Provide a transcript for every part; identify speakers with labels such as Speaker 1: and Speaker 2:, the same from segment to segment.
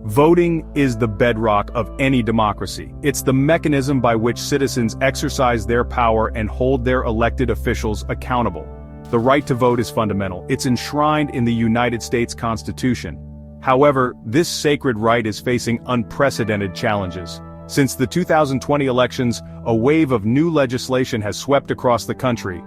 Speaker 1: Voting is the bedrock of any democracy. It's the mechanism by which citizens exercise their power and hold their elected officials accountable. The right to vote is fundamental. It's enshrined in the United States Constitution. However, this sacred right is facing unprecedented challenges. Since the 2020 elections, a wave of new legislation has swept across the country.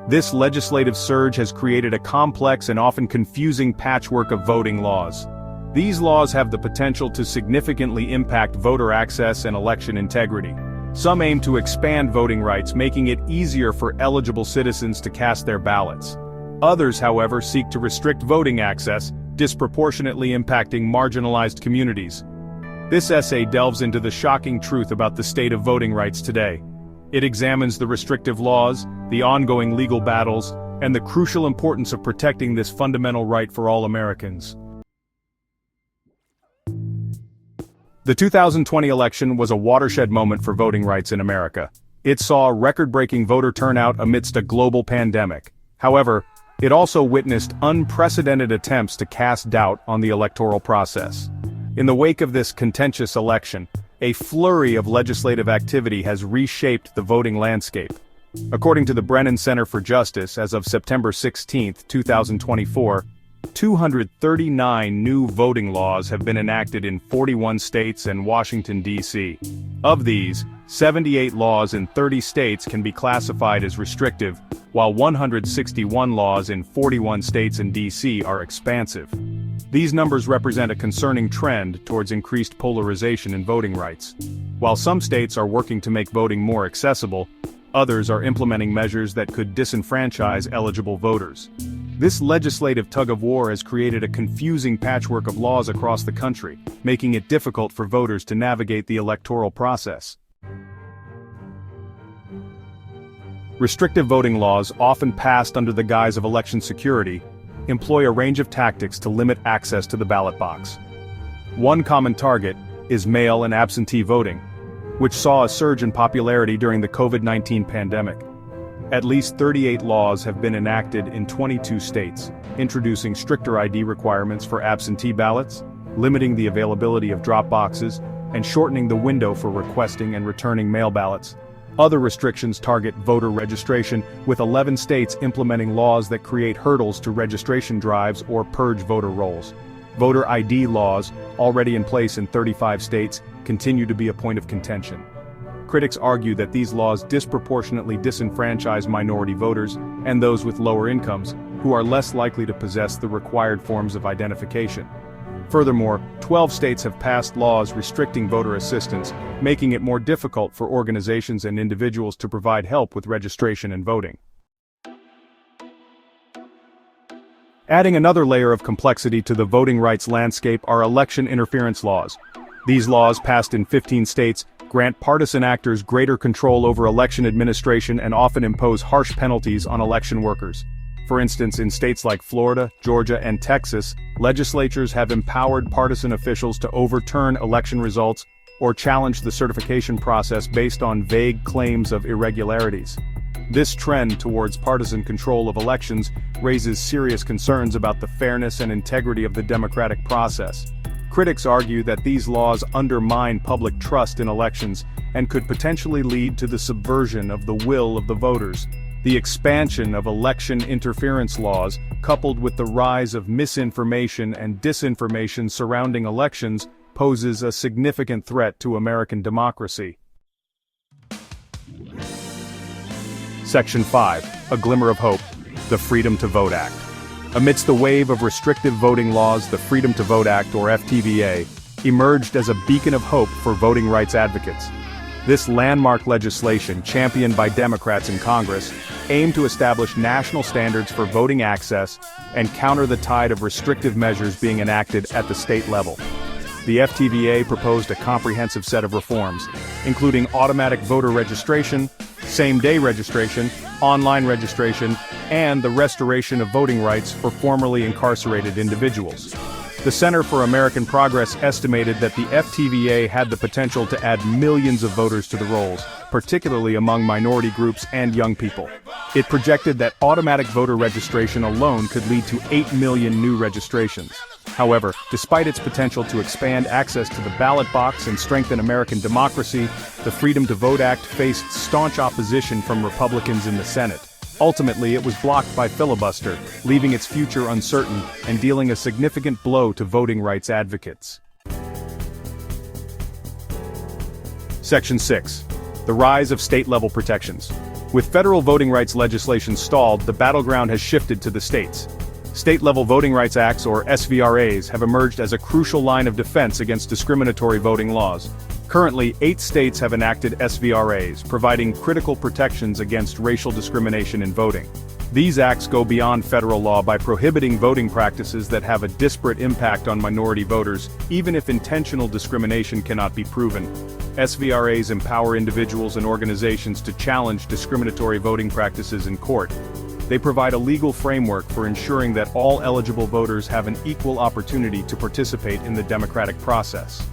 Speaker 1: This legislative surge has created a complex and often confusing patchwork of voting laws. These laws have the potential to significantly impact voter access and election integrity. Some aim to expand voting rights, making it easier for eligible citizens to cast their ballots. Others, however, seek to restrict voting access, disproportionately impacting marginalized communities. This essay delves into the shocking truth about the state of voting rights today. It examines the restrictive laws, the ongoing legal battles, and the crucial importance of protecting this fundamental right for all Americans. The 2020 election was a watershed moment for voting rights in America. It saw record-breaking voter turnout amidst a global pandemic. However, it also witnessed unprecedented attempts to cast doubt on the electoral process. In the wake of this contentious election, a flurry of legislative activity has reshaped the voting landscape. According to the Brennan Center for Justice, as of September 16, 2024, 239 new voting laws have been enacted in 41 states and Washington, D.C. Of these, 78 laws in 30 states can be classified as restrictive, while 161 laws in 41 states and D.C. are expansive. These numbers represent a concerning trend towards increased polarization in voting rights. While some states are working to make voting more accessible, others are implementing measures that could disenfranchise eligible voters. This legislative tug-of-war has created a confusing patchwork of laws across the country, making it difficult for voters to navigate the electoral process. Restrictive voting laws, often passed under the guise of election security, employ a range of tactics to limit access to the ballot box. One common target is mail and absentee voting, which saw a surge in popularity during the COVID-19 pandemic. At least 38 laws have been enacted in 22 states, introducing stricter ID requirements for absentee ballots, limiting the availability of drop boxes, and shortening the window for requesting and returning mail ballots. Other restrictions target voter registration, with 11 states implementing laws that create hurdles to registration drives or purge voter rolls. Voter ID laws, already in place in 35 states, continue to be a point of contention. Critics argue that these laws disproportionately disenfranchise minority voters and those with lower incomes, who are less likely to possess the required forms of identification. Furthermore, 12 states have passed laws restricting voter assistance, making it more difficult for organizations and individuals to provide help with registration and voting. Adding another layer of complexity to the voting rights landscape are election interference laws. These laws, passed in 15 states, grant partisan actors greater control over election administration and often impose harsh penalties on election workers. For instance, in states like Florida, Georgia, and Texas, legislatures have empowered partisan officials to overturn election results or challenge the certification process based on vague claims of irregularities. This trend towards partisan control of elections raises serious concerns about the fairness and integrity of the democratic process. Critics argue that these laws undermine public trust in elections and could potentially lead to the subversion of the will of the voters. The expansion of election interference laws, coupled with the rise of misinformation and disinformation surrounding elections, poses a significant threat to American democracy. Section 5. A Glimmer of Hope. The Freedom to Vote Act. Amidst the wave of restrictive voting laws, the Freedom to Vote Act, or FTVA, emerged as a beacon of hope for voting rights advocates. This landmark legislation, championed by Democrats in Congress, aimed to establish national standards for voting access and counter the tide of restrictive measures being enacted at the state level. The FTVA proposed a comprehensive set of reforms, including automatic voter registration, same-day registration, online registration, and the restoration of voting rights for formerly incarcerated individuals. The Center for American Progress estimated that the FTVA had the potential to add millions of voters to the rolls, particularly among minority groups and young people. It projected that automatic voter registration alone could lead to 8 million new registrations. However, despite its potential to expand access to the ballot box and strengthen American democracy, the Freedom to Vote Act faced staunch opposition from Republicans in the Senate. Ultimately, it was blocked by filibuster, leaving its future uncertain and dealing a significant blow to voting rights advocates. Section 6. The rise of state-level protections. With federal voting rights legislation stalled, the battleground has shifted to the states. State-level voting rights acts, or SVRAs, have emerged as a crucial line of defense against discriminatory voting laws. Currently, 8 states have enacted SVRAs, providing critical protections against racial discrimination in voting. These acts go beyond federal law by prohibiting voting practices that have a disparate impact on minority voters, even if intentional discrimination cannot be proven. SVRAs empower individuals and organizations to challenge discriminatory voting practices in court. They provide a legal framework for ensuring that all eligible voters have an equal opportunity to participate in the democratic process.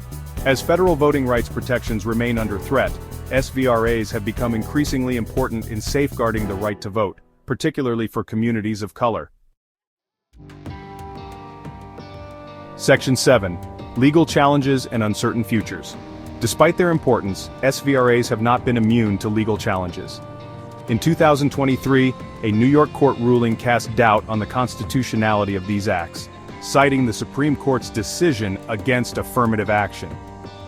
Speaker 1: As federal voting rights protections remain under threat, SVRAs have become increasingly important in safeguarding the right to vote, particularly for communities of color. Section 7. Legal challenges and uncertain futures. Despite their importance, SVRAs have not been immune to legal challenges. In 2023, a New York court ruling cast doubt on the constitutionality of these acts, citing the Supreme Court's decision against affirmative action.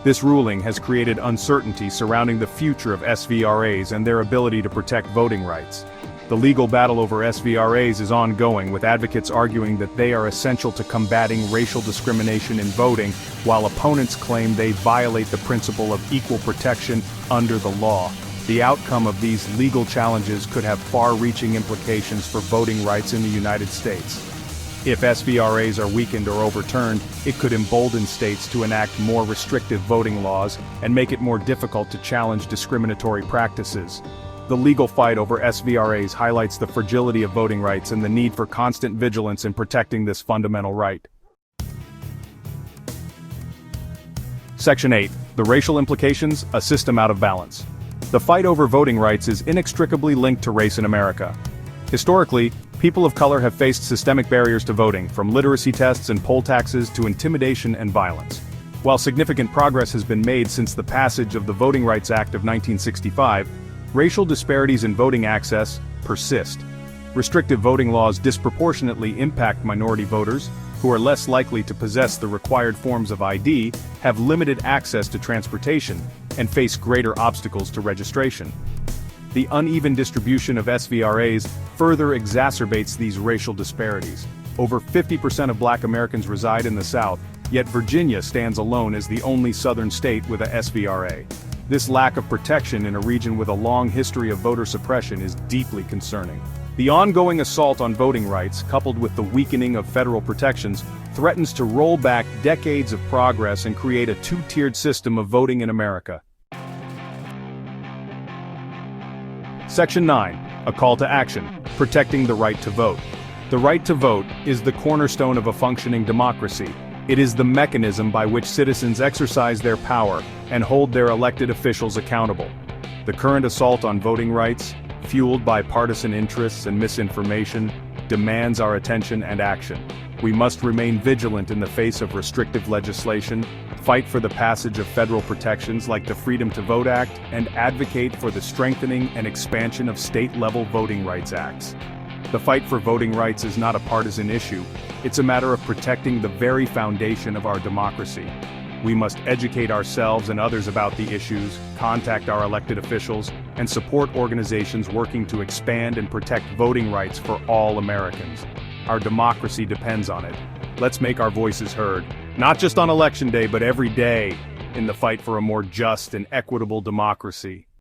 Speaker 1: This ruling has created uncertainty surrounding the future of SVRAs and their ability to protect voting rights. The legal battle over SVRAs is ongoing, with advocates arguing that they are essential to combating racial discrimination in voting, while opponents claim they violate the principle of equal protection under the law. The outcome of these legal challenges could have far-reaching implications for voting rights in the United States. If SVRAs are weakened or overturned, it could embolden states to enact more restrictive voting laws and make it more difficult to challenge discriminatory practices. The legal fight over SVRAs highlights the fragility of voting rights and the need for constant vigilance in protecting this fundamental right. Section 8. The racial implications, a system out of balance. The fight over voting rights is inextricably linked to race in America. Historically, people of color have faced systemic barriers to voting, from literacy tests and poll taxes to intimidation and violence. While significant progress has been made since the passage of the Voting Rights Act of 1965, racial disparities in voting access persist. Restrictive voting laws disproportionately impact minority voters, who are less likely to possess the required forms of ID, have limited access to transportation, and face greater obstacles to registration. The uneven distribution of SVRAs further exacerbates these racial disparities. Over 50% of Black Americans reside in the South, yet Virginia stands alone as the only Southern state with a SVRA. This lack of protection in a region with a long history of voter suppression is deeply concerning. The ongoing assault on voting rights, coupled with the weakening of federal protections, threatens to roll back decades of progress and create a two-tiered system of voting in America. Section 9. A call to action, protecting the right to vote. The right to vote is the cornerstone of a functioning democracy. It is the mechanism by which citizens exercise their power and hold their elected officials accountable. The current assault on voting rights, fueled by partisan interests and misinformation, demands our attention and action. We must remain vigilant in the face of restrictive legislation, fight for the passage of federal protections like the Freedom to Vote Act, and advocate for the strengthening and expansion of state-level voting rights acts. The fight for voting rights is not a partisan issue, it's a matter of protecting the very foundation of our democracy. We must educate ourselves and others about the issues, contact our elected officials, and support organizations working to expand and protect voting rights for all Americans. Our democracy depends on it. Let's make our voices heard, not just on Election Day but every day, in the fight for a more just and equitable democracy.